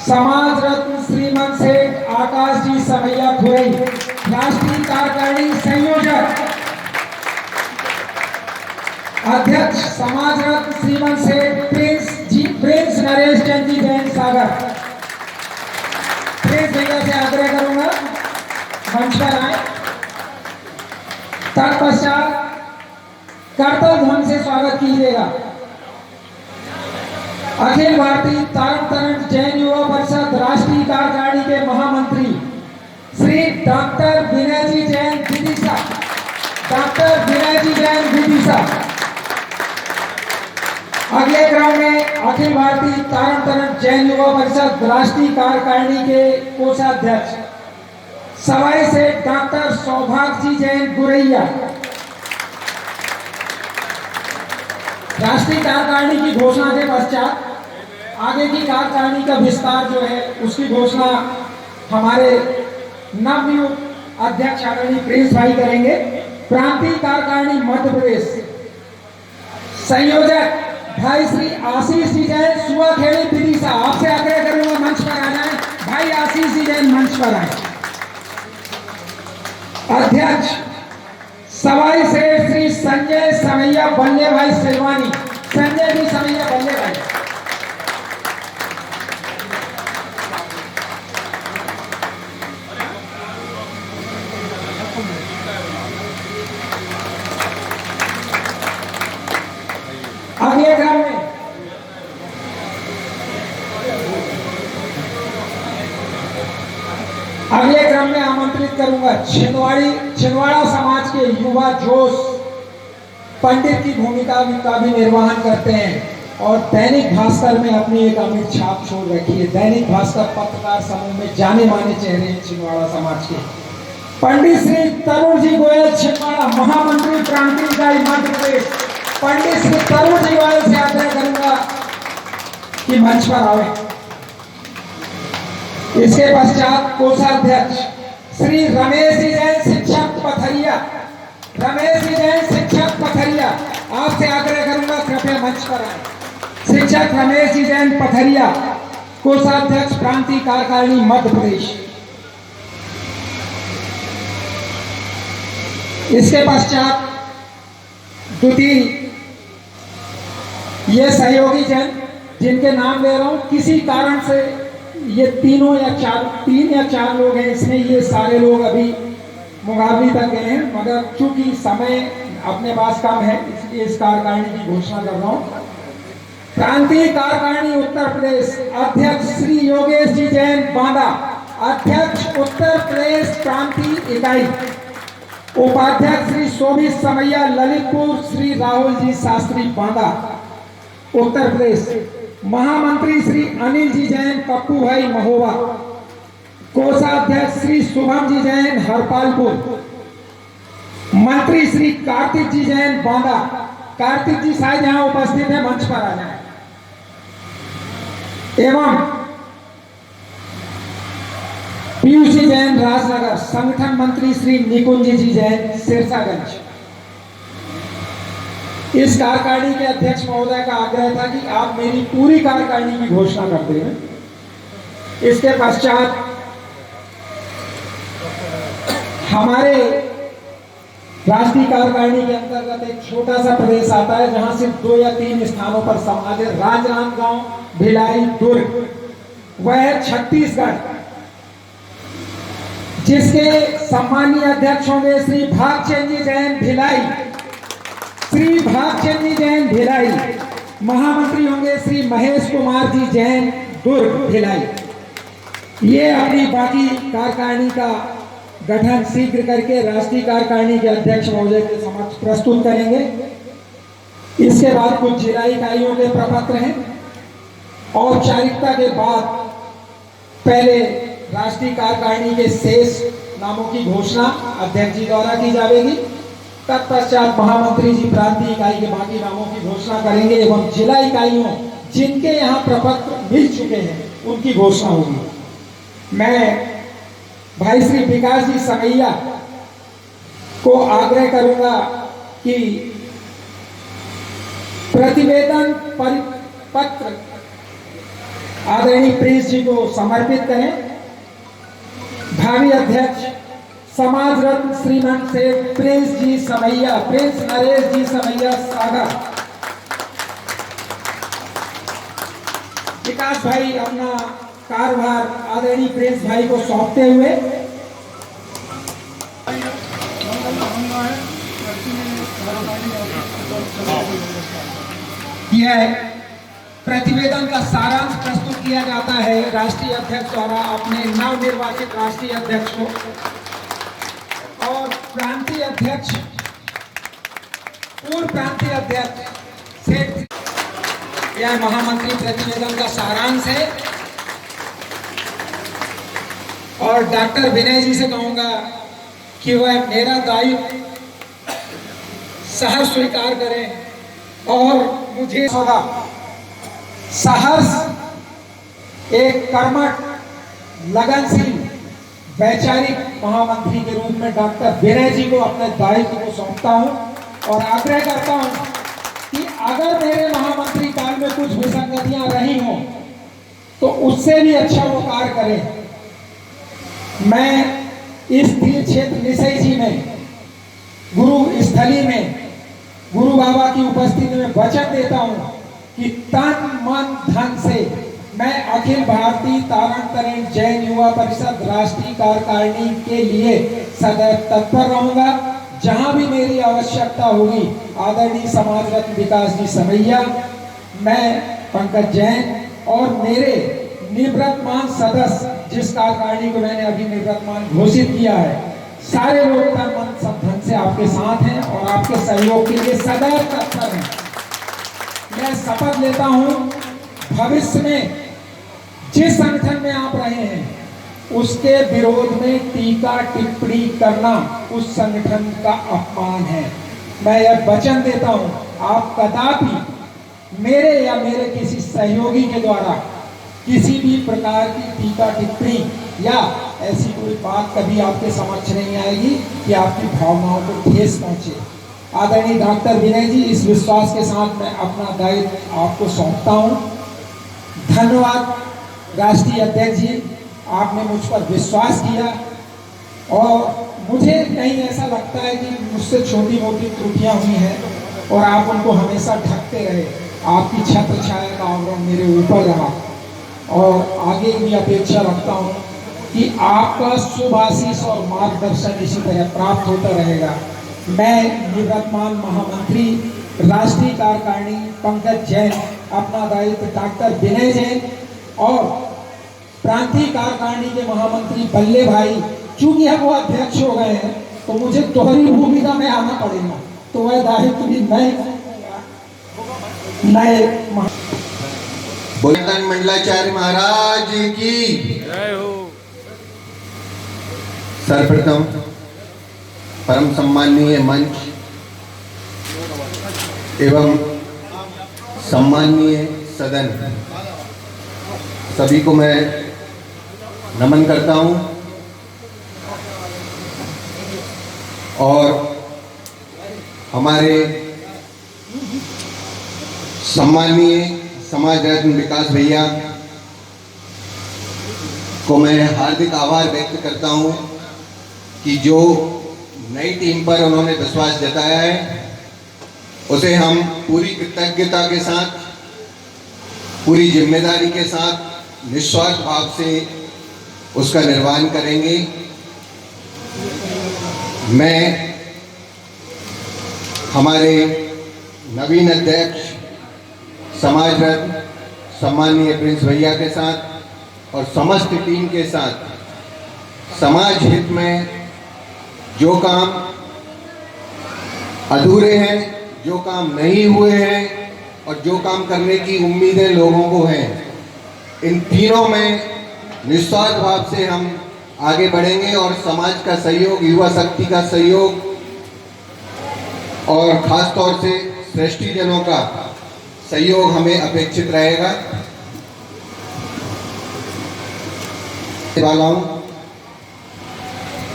समाज रत्न श्रीमंत सेठ आकाश जी समैया खुरई, राष्ट्रीय कार्यकारिणी संयोजक। अध्यक्ष समाज रत्न श्रीमंत सेठ प्रिंस नरेश चंद जी जैन सागर। प्रिंस भैया से आग्रह करूंगा मंच पर आए। तत्पश्चात कर्तव्य ढंग से स्वागत कीजिएगा अखिल भारतीय तारण तरण जैन युवा परिषद राष्ट्रीय कार्यकारिणी के महामंत्री श्री डॉक्टर विनय जी जैन विदिशा। डॉक्टर विनय जी जैन विदिशा। अगले क्रम में अखिल भारतीय तारण तरण जैन युवा परिषद राष्ट्रीय कार्यकारिणी के कोषाध्यक्ष सवाई से डॉक्टर सौभाग्य जी जैन गुरैया। राष्ट्रीय कार्यकारिणी की घोषणा के पश्चात आगे की कार्यकारिणी का विस्तार जो है उसकी घोषणा हमारे नवनियुक्त अध्यक्ष आदरणीय प्रिंस भाई करेंगे। प्रांतीय कार्यकारिणी मध्य प्रदेश संयोजक भाई श्री आशीष जी जैन सुवाखेड़ी विदिशा। आपसे आग्रह करूंगा मंच पर आ जाए। भाई आशीष जी जैन मंच पर आए। अध्यक्ष सवाई से श्री संजय समैया बल्ले भाई सिलवानी। संजय जी समैया बल्ले भाई। अगले क्रम में आमंत्रित करूंगा छिंदवाड़ा समाज के युवा जोश पंडित की भूमिका का भी निर्वहन करते हैं और दैनिक भास्कर में अपनी एक अमिट छाप छोड़ रखी है। दैनिक भास्कर पत्रकार समूह में जाने माने चेहरे हैं छिंदवाड़ा समाज के। पंडित श्री तरुण जी गोयल छिंदवाड़ा महामंत्री प्रांतीय इकाई मध्य प्रदेश। पंडित श्री तरुण जी गोयल से आग्रह करूंगा कि मंच पर आवे। इसके पश्चात कोषाध्यक्ष श्री रमेश जी जैन शिक्षक पथरिया। रमेश जी जैन शिक्षक पथरिया। आपसे आग्रह करूंगा कृपया मंच पर आए। शिक्षक रमेश जी जैन पथरिया कोषाध्यक्ष प्रांतीय कार्यकारिणी मध्य प्रदेश। इसके पश्चात द्वितीय ये सहयोगी जन जिनके नाम ले रहा हूं, किसी कारण से ये तीन या चार लोग हैं इसमें, ये सारे लोग अभी मुकाबले तक गए हैं, मगर चूंकि समय अपने पास कम है इसलिए इस कार्यकारिणी की घोषणा कर रहा हूं। प्रांतीय कार्यकारिणी उत्तर प्रदेश अध्यक्ष श्री योगेश जी जैन बांदा। अध्यक्ष उत्तर प्रदेश प्रांतीय इकाई। उपाध्यक्ष श्री शोभित समैया ललितपुर। श्री राहुल जी शास्त्री बांदा उत्तर प्रदेश। महामंत्री श्री अनिल जी जैन पप्पू भाई महोबा। कोषाध्यक्ष श्री शुभम जी जैन हरपालपुर। मंत्री श्री कार्तिक जी जैन बांदा। कार्तिक जी शायद यहां उपस्थित है, मंच पर आ जाए। एवं पीयूष जी जैन राजनगर। संगठन मंत्री श्री निकुंज जी जैन सिरसागंज। इस कार्यकारिणी के अध्यक्ष महोदय का आग्रह था कि आप मेरी पूरी कार्यकारिणी की घोषणा कर दें। इसके पश्चात हमारे राष्ट्रीय कार्यकारिणी के अंतर्गत एक छोटा सा प्रदेश आता है जहां सिर्फ 2 या 3 स्थानों पर समाज है। राजनांदगांव, भिलाई, दुर्ग, वह है छत्तीसगढ़, जिसके सम्मानीय अध्यक्ष होंगे श्री भागचंद जी जैन भिलाई। श्री भागचंद जी जैन भिलाई। महामंत्री होंगे श्री महेश कुमार जी जैन दुर्ग भिलाई। ये अपनी बाकी कार्यकारिणी का गठन शीघ्र करके राष्ट्रीय कार्यकारिणी के अध्यक्ष महोदय के समक्ष प्रस्तुत करेंगे। इसके बाद कुछ जिला इकाइयों के प्रपत्र हैं। औपचारिकता के बाद पहले राष्ट्रीय कार्यकारिणी के शेष नामों की घोषणा अध्यक्ष जी द्वारा की जाएगी। तत्पश्चात महामंत्री जी प्रांतीय इकाई के बाकी नामों की घोषणा करेंगे एवं जिला इकाइयों जिनके यहाँ प्रपत्र मिल चुके हैं उनकी घोषणा होगी। मैं भाई श्री विकास जी समैया को आग्रह करूंगा कि प्रतिवेदन पत्र आदरणीय प्रिंस जी को समर्पित करें। भावी अध्यक्ष समाज रत्न श्रीमान से प्रिंस जी समैया, प्रिंस नरेश जी समैया सागर। विकास भाई अपना कार्यभार आदरणीय प्रिंस भाई को सौंपते हुए यह प्रतिवेदन का सारांश प्रस्तुत किया जाता है राष्ट्रीय अध्यक्ष द्वारा अपने नवनिर्वाचित राष्ट्रीय अध्यक्ष को, और प्रांतीय अध्यक्ष, पूर्व प्रांतीय अध्यक्ष से यह महामंत्री प्रतिवेदन का सारांश है। और डॉक्टर विनय जी से कहूंगा कि वह मेरा दायित्व सहर्ष स्वीकार करें और मुझे होगा सहर्ष एक कर्मठ, लगनशील, वैचारिक महामंत्री के रूप में डॉक्टर विनय जी को अपने दायित्व को सौंपता हूं और आग्रह करता हूं कि अगर मेरे महामंत्री काल में कुछ विसंगतियां रही हों तो उससे भी अच्छा वो कार्य करें। मैं इस तीर्थ क्षेत्र निसई जी में गुरु स्थली में गुरु बाबा की उपस्थिति में वचन देता हूं कि तन मन धन से मैं अखिल भारतीय तारण तरण जैन युवा परिषद राष्ट्रीय कार्यकारिणी के लिए सदैव तत्पर रहूंगा। जहां भी मेरी आवश्यकता होगी आदरणीय समाज रत्न विकास जी समैया, मैं पंकज जैन और मेरे निवृत्तमान सदस्य, जिस कार्यकारिणी को मैंने अभी निवृत्तमान घोषित किया है, सारे लोग तन मन धन से आपके साथ हैं और आपके सहयोग के लिए सदैव तत्पर हैं। मैं शपथ लेता हूं भविष्य में जिस संगठन में आप रहे हैं उसके विरोध में टीका टिप्पणी करना उस संगठन का अपमान है। मैं यह वचन देता हूं आप कदापि मेरे या मेरे किसी सहयोगी के द्वारा किसी भी प्रकार की टीका टिप्पणी या ऐसी कोई बात कभी आपके समक्ष नहीं आएगी कि आपकी भावनाओं को ठेस पहुंचे। आदरणीय डॉक्टर विनय जी, इस विश्वास के साथ मैं अपना दायित्व आपको सौंपता हूं। धन्यवाद राष्ट्रीय अध्यक्ष जी, आपने मुझ पर विश्वास किया और मुझे कहीं ऐसा लगता है कि मुझसे छोटी मोटी त्रुटियां हुई हैं और आप उनको हमेशा ढकते रहे। आपकी छत्र छाया का आवरण मेरे ऊपर रहा और आगे भी अपेक्षा रखता हूं कि आपका शुभ आशीष और मार्गदर्शन इसी तरह प्राप्त होता रहेगा। मैं निवृत्तमान महामंत्री राष्ट्रीय कार्यकारिणी पंकज जैन, अपना दायित्व डॉक्टर विनय जैन और प्रांतीय कार्यकारिणी के महामंत्री बल्ले भाई, चूंकि हम वो अध्यक्ष हो गए हैं तो मुझे दोहरी भूमिका में आना पड़ेगा, तो वह दायित्व भी नए बोलतान मंडलाचार्य महाराज की जय हो। सर्वप्रथम परम सम्माननीय मंच एवं सम्माननीय सदन, सभी को मैं नमन करता हूं और हमारे सम्माननीय समाज रत्न विकास भैया को मैं हार्दिक आभार व्यक्त करता हूं कि जो नई टीम पर उन्होंने विश्वास जताया है उसे हम पूरी कृतज्ञता के साथ, पूरी जिम्मेदारी के साथ, निस्वार्थ भाव से उसका निर्वहन करेंगे। मैं हमारे नवीन अध्यक्ष समाज रत्न सम्माननीय प्रिंस भैया के साथ और समस्त टीम के साथ समाज हित में जो काम अधूरे हैं, जो काम नहीं हुए हैं और जो काम करने की उम्मीदें लोगों को हैं, इन तीनों में निस्वार्थ भाव से हम आगे बढ़ेंगे और समाज का सहयोग, युवा शक्ति का सहयोग और खास तौर से श्रेष्ठीजनों का सहयोग हमें अपेक्षित रहेगा।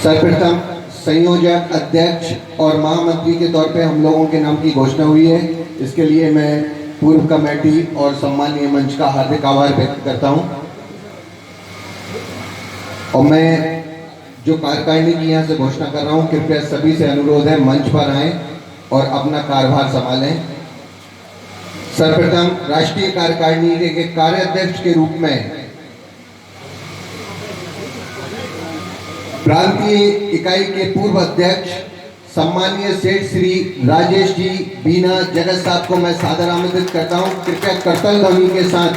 सर्वप्रथम संयोजक, अध्यक्ष और महामंत्री के तौर पे हम लोगों के नाम की घोषणा हुई है। इसके लिए मैं पूर्व कमेटी और सम्मानीय मंच का हार्दिक आभार व्यक्त करता हूं। और मैं जो कार्यकारिणी की यहाँ से घोषणा कर रहा हूं, कृपया सभी से अनुरोध है मंच पर आएं और अपना कार्यभार संभालें। सर्वप्रथम राष्ट्रीय कार्यकारिणी के कार्याध्यक्ष के रूप में प्रांतीय इकाई के पूर्व अध्यक्ष सम्मानीय सेठ श्री राजेश जी बीना जगत साहब को मैं सादर आमंत्रित करता हूं। कृपया करताल ध्वनि के साथ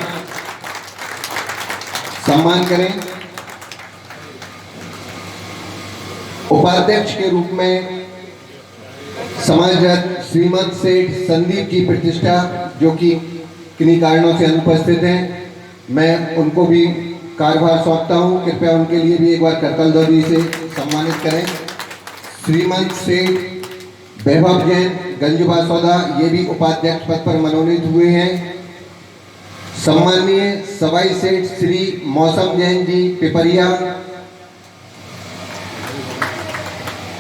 सम्मान करें। उपाध्यक्ष के रूप में समाजरत्न श्रीमद सेठ संदीप जी प्रतिष्ठा, जो कि किन्हीं कारणों से अनुपस्थित हैं, मैं उनको भी कार्यभार सौंपता हूं। कृपया उनके लिए भी एक बार करताल ध्वनि से सम्मानित करें। श्रीमंत सेठ वैभव जैन गंजबासौदा, ये भी उपाध्यक्ष पद पर मनोनीत हुए हैं। सम्माननीय सवाई सेठ श्री मौसम जैन जी पिपरिया,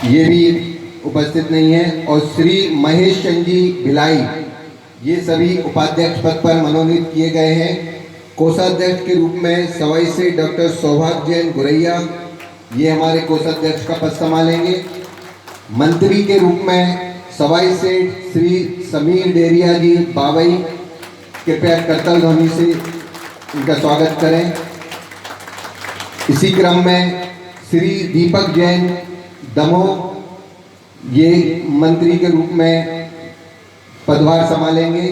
ये भी उपस्थित नहीं है। और श्री महेश चंद जी भिलाई, ये सभी उपाध्यक्ष पद पर मनोनीत किए गए हैं। कोषाध्यक्ष के रूप में सवाई से डॉक्टर सौभाग्य जैन गुरैया, ये हमारे कोषाध्यक्ष का पद संभालेंगे। मंत्री के रूप में सवाई सेठ श्री समीर डेरिया जी बावई, कृपया करताल ध्वनि से इनका स्वागत करें। इसी क्रम में श्री दीपक जैन दमोह, ये मंत्री के रूप में पदभार संभालेंगे।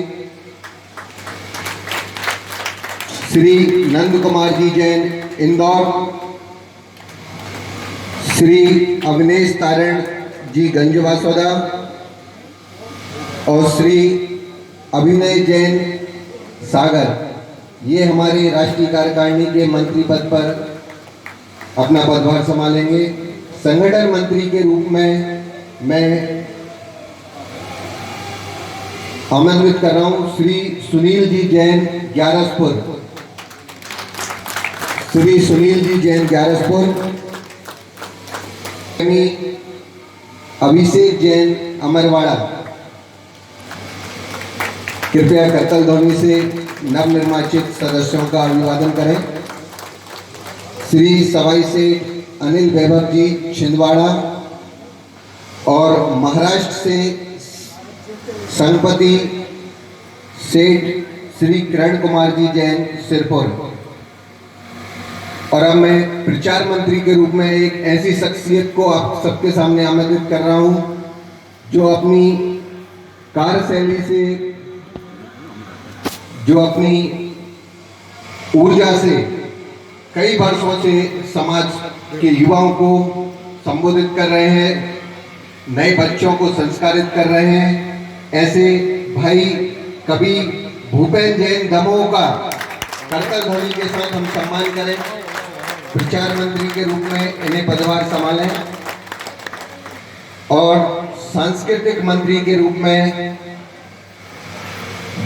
श्री नंद कुमार जी जैन इंदौर, श्री अवनेश तारण जी गंजबासौदा और श्री अभिनय जैन सागर, ये हमारे राष्ट्रीय कार्यकारिणी के मंत्री पद पर अपना पदभार संभालेंगे। संगठन मंत्री के रूप में मैं आमंत्रित कर रहा हूं श्री सुनील जी जैन ग्यारसपुर, श्री सुनील जी जैन ग्यारसपुर। अभिषेक जैन अमरवाड़ा, कृपया करताल ध्वनि से नवनिर्वाचित सदस्यों का अभिवादन करें। श्री सवाई सेठ अनिल वैभव जी छिंदवाड़ा और महाराष्ट्र से संगपति सेठ श्री किरण कुमार जी जैन सिरपुर। और अब मैं प्रचार मंत्री के रूप में एक ऐसी शख्सियत को आप सबके सामने आमंत्रित कर रहा हूं, जो अपनी कार्यशैली से, जो अपनी ऊर्जा से कई वर्षों से समाज के युवाओं को संबोधित कर रहे हैं, नए बच्चों को संस्कारित कर रहे हैं। ऐसे भाई कवि भूपेन जैन दमोह का करताल ध्वनि के साथ हम सम्मान करें। प्रचार मंत्री के रूप में इन्हें पदभार संभालें। और सांस्कृतिक मंत्री के रूप में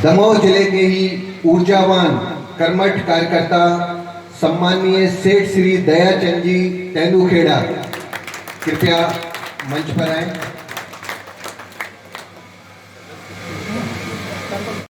दमोह जिले के ही ऊर्जावान कर्मठ कार्यकर्ता सम्माननीय सेठ श्री दयाचंद जी तेंदुखेड़ा, कृपया मंच पर आए।